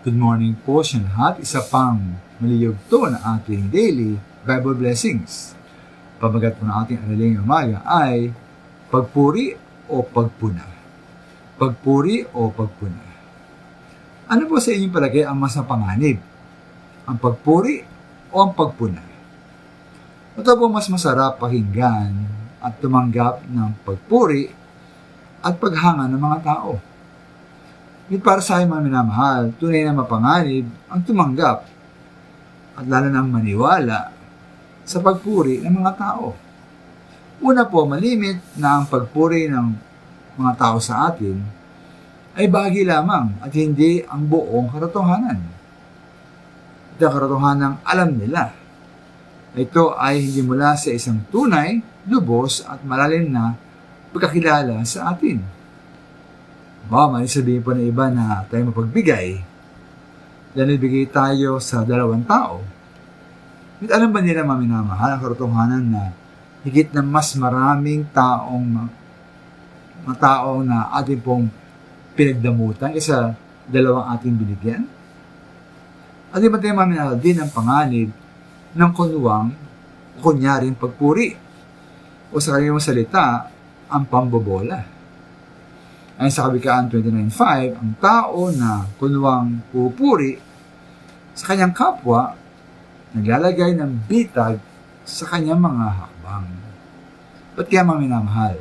Good morning po sa lahat. Isa pang maliyugto na ating daily Bible blessings. Pamagat po ng ating araling umaga ay pagpuri o pagpuna. Pagpuri o pagpuna. Ano po sa inyong palagay ang mas napanganib? Ang pagpuri o ang pagpuna? Ito po mas masarap pakinggan at tumanggap ng pagpuri at paghanga ng mga tao. Ngunit para sa aking mga minamahal, tunay na mapanganib ang tumanggap at lalo nang maniwala sa pagpuri ng mga tao. Una po, malimit na ang pagpuri ng mga tao sa atin ay bahagi lamang at hindi ang buong katotohanan. Ito ang katotohanan alam nila. Ito ay hindi mula sa isang tunay, lubos at malalim na pagkakilala sa atin. May sabihin po ng iba na tayo mapagbigay, dahil ibigay tayo sa dalawang tao. At alam ba nila mga minamahal ang katotohanan na higit na mas maraming taong na ating pong pinagdamutan kaysa dalawang ating binigyan? At di ba tayo mga minamahal din ang panganib ng kunyaring pagpuri o sa kanyang salita, ang pambobola. Ayon sa Kawikaan 29:5, ang tao na kunwang pupuri sa kanyang kapwa, naglalagay ng bitag sa kanyang mga hakbang. Ba't kaya mga minamahal?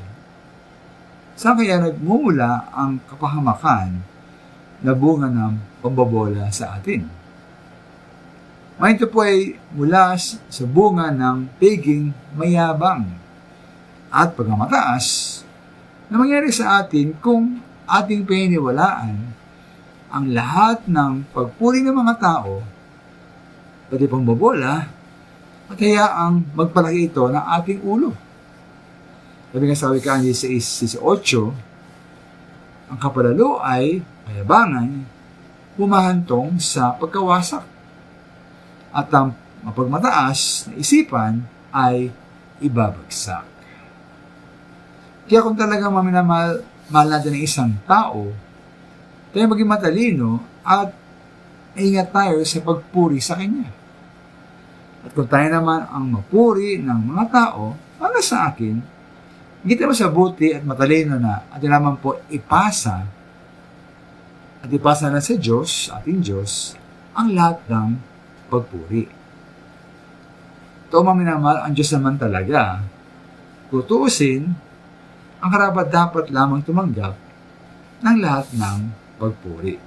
Saan kaya nagmumula ang kapahamakan na bunga ng pambobola sa atin? Ito po ay mula sa bunga ng pagiging mayabang at pagmamataas na mangyari sa atin kung ating pininiwalaan ang lahat ng pagpuri ng mga tao, pati pambobola, at hayaang magpalaki ito ng ating ulo. Sabi nga sa Kawikaan 16:18, ang kapalalo ay kayabangan, humahantong sa pagkawasak, at ang mapagmataas na isipan ay ibabagsak. Kaya kung talagang mahal natin ng isang tao, tayo maging matalino at ingat tayo sa pagpuri sa kanya. At kung tayo naman ang mapuri ng mga tao, para sa akin, hindi tayo masabuti at matalino na at naman po ipasa na sa Diyos, ating Diyos, ang lahat ng pagpuri. Ito mga minamahal, ang Diyos naman talaga, tutuusin, ang karapat dapat lamang tumanggap ng lahat ng pagpuri.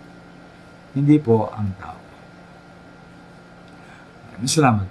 Hindi po ang tao. Maraming salamat.